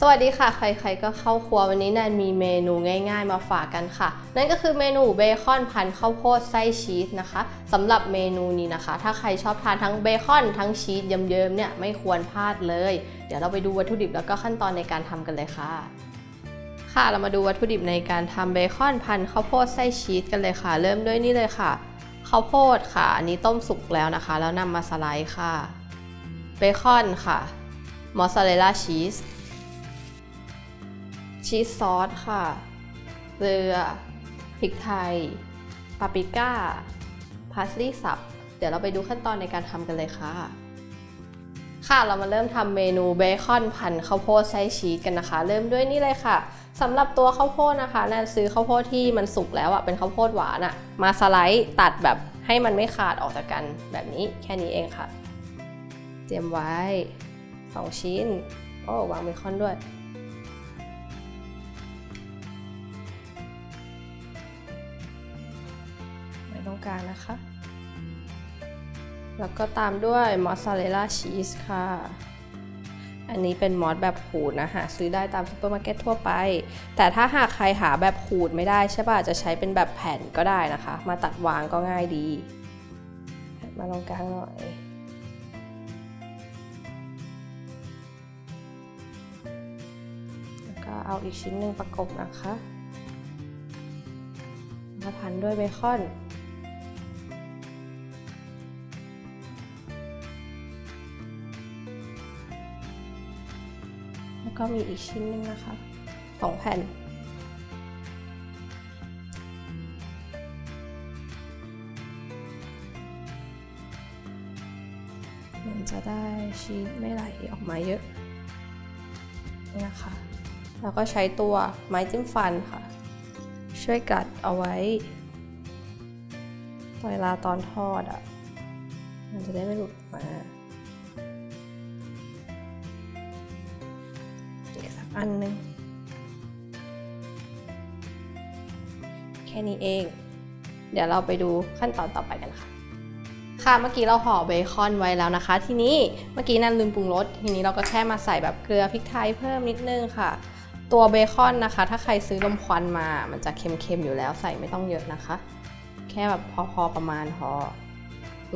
สวัสดีค่ะใครๆก็เข้าครัววันนี้แนนมีเมนูง่ายๆมาฝากกันค่ะนั่นก็คือเมนูเบคอนพันข้าวโพดไส้ชีสนะคะสำหรับเมนูนี้นะคะถ้าใครชอบทานทั้งเบคอนทั้งชีสเยิ้มๆเนี่ยไม่ควรพลาดเลยเดี๋ยวเราไปดูวัตถุดิบแล้วก็ขั้นตอนในการทำกันเลยค่ะเรามาดูวัตถุดิบในการทำเบคอนพันข้าวโพดไส้ชีสกันเลยค่ะเริ่มด้วยนี่เลยค่ะข้าวโพดค่ะอันนี้ต้มสุกแล้วนะคะแล้วนำมาสไลด์ค่ะเบคอนค่ะมอสซาเรลล่าชีสซอสค่ะเกลือพริกไทยปาปริก้าพาสลีย์สับเดี๋ยวเราไปดูขั้นตอนในการทำกันเลยค่ะเรามาเริ่มทำเมนูเบคอนพันข้าวโพดไส้ชีสกันนะคะเริ่มด้วยนี่เลยค่ะสำหรับตัวข้าวโพดนะคะแนนซื้อข้าวโพดที่มันสุกแล้วเป็นข้าวโพดหวานมาสไลด์ตัดแบบให้มันไม่ขาดออกจากกันแบบนี้แค่นี้เองค่ะเตรียมไว้2ชิ้นวางเบคอนด้วยตรงกลางนะคะแล้วก็ตามด้วยมอสซาเรลล่าชีสค่ะอันนี้เป็นมอสแบบขูดนะหาซื้อได้ตามซุปเปอร์มาร์เก็ตทั่วไปแต่ถ้าหากใครหาแบบขูดไม่ได้ใช่ป่ะจะใช้เป็นแบบแผ่นก็ได้นะคะมาตัดวางก็ง่ายดีมาตรงกลางหน่อยแล้วก็เอาอีกชิ้นหนึ่งประกบนะคะแล้วพันด้วยเบคอนแล้วก็มีอีกชิ้นนึงนะคะ2 แผ่นมันจะได้ชีสไม่ไหลออกมาเยอะนี่นะคะแล้วก็ใช้ตัวไม้จิ้มฟันค่ะช่วยกัดเอาไว้เวลาตอนทอดมันจะได้ไม่หลุดออกมาอันนึงแค่นี้เองเดี๋ยวเราไปดูขั้นตอนต่อไปกันค่ะเมื่อกี้เราห่อเบคอนไว้แล้วนะคะทีนี้เมื่อกี้นั่นลืมปรุงรสทีนี้เราก็แค่มาใส่แบบเกลือพริกไทยเพิ่มนิดนึงค่ะตัวเบคอนนะคะถ้าใครซื้อลมควันมามันจะเค็มๆอยู่แล้วใส่ไม่ต้องเยอะนะคะแค่แบบพอประมาณพอ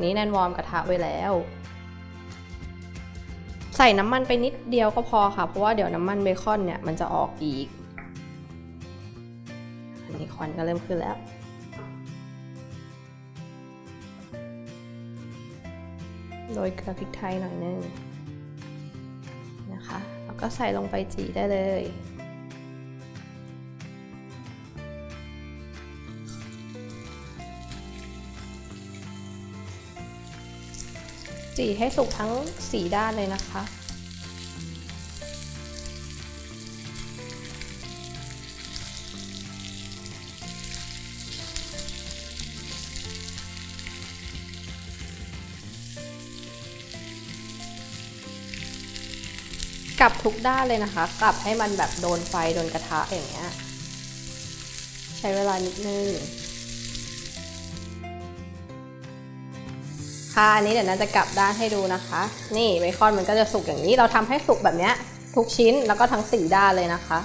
นี้แนนวอร์มกระทะไว้แล้วใส่น้ำมันไปนิดเดียวก็พอค่ะเพราะว่าเดี๋ยวน้ำมันเบคอนเนี่ยมันจะออกอีกอันนี้ควันก็เริ่มขึ้นแล้วโรยเกลือพริกไทยหน่อยนึงนะคะแล้วก็ใส่ลงไปจีได้เลยจีให้สุกทั้ง4 ด้านเลยนะคะกลับทุกด้านเลยนะคะกลับให้มันแบบโดนไฟโดนกระทะอย่างเงี้ยใช้เวลานิดนึงอันนี้เดี๋ยวน่าจะกลับด้านให้ดูนะคะนี่เบคอนมันก็จะสุกอย่างนี้เราทำให้สุกแบบนี้ทุกชิ้นแล้วก็ทั้ง4 ด้านเลยนะคะ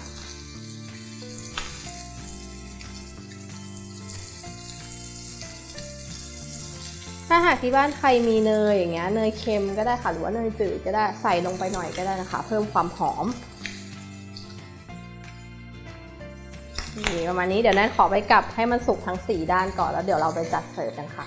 ถ้าหากที่บ้านใครมีเนยอย่างเงี้ยเนยเค็มก็ได้ค่ะหรือว่าเนยจืดก็ได้ใส่ลงไปหน่อยก็ได้นะคะเพิ่มความหอมนี่ประมาณนี้เดี๋ยวแนนขอไปกลับให้มันสุกทั้ง4 ด้านก่อนแล้วเดี๋ยวเราไปจัดเสิร์ฟกันค่ะ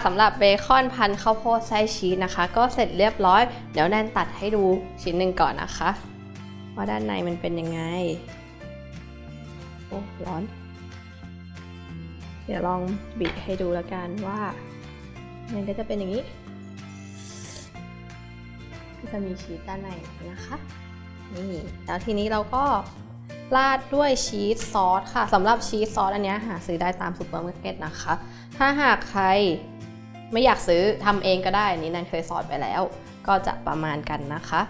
สำหรับเบคอนพันข้าวโพดไส้ชีสนะคะก็เสร็จเรียบร้อยเดี๋ยวแนนตัดให้ดูชิ้นหนึ่งก่อนนะคะว่าด้านในมันเป็นยังไงโอ้ร้อนเดี๋ยวลองบิดให้ดูแล้วกันว่ามันก็จะเป็นอย่างนี้ก็จะมีชีสด้านในนะคะนี่แล้วทีนี้เราก็ราดด้วยชีสซอสค่ะสำหรับชีสซอสอันนี้หาซื้อได้ตามซุปเปอร์มาร์เก็ตนะคะถ้าหากใครไม่อยากซื้อทำเองก็ได้นี่แนนเคยสอนไปแล้วก็จะประมาณกันนะคะ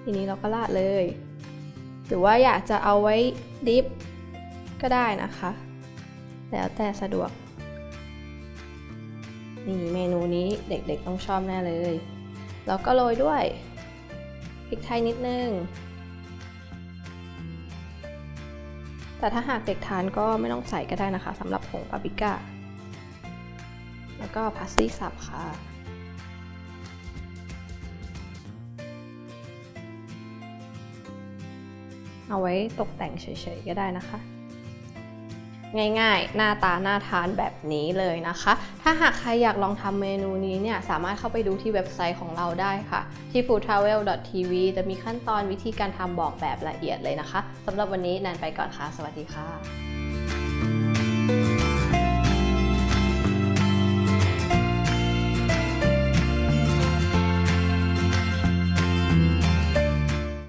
ทีนี้เราก็ราดเลย หรือว่าอยากจะเอาไว้ดิฟก็ได้นะคะ แล้วแต่สะดวกนี่เมนูนี้เด็กๆต้องชอบแน่เลยแล้วก็โรยด้วยพริกไทยนิดนึงแต่ถ้าหากเด็กทานก็ไม่ต้องใส่ก็ได้นะคะสำหรับผงปาปริก้าแล้วก็พาสลีย์สับค่ะเอาไว้ตกแต่งเฉยๆก็ได้นะคะง่ายๆหน้าตาน่าทานแบบนี้เลยนะคะถ้าหากใครอยากลองทำเมนูนี้เนี่ยสามารถเข้าไปดูที่เว็บไซต์ของเราได้ค่ะที่ foodtravel.tv จะมีขั้นตอนวิธีการทำบอกแบบละเอียดเลยนะคะสำหรับวันนี้แนนไปก่อนค่ะสวัสดีค่ะ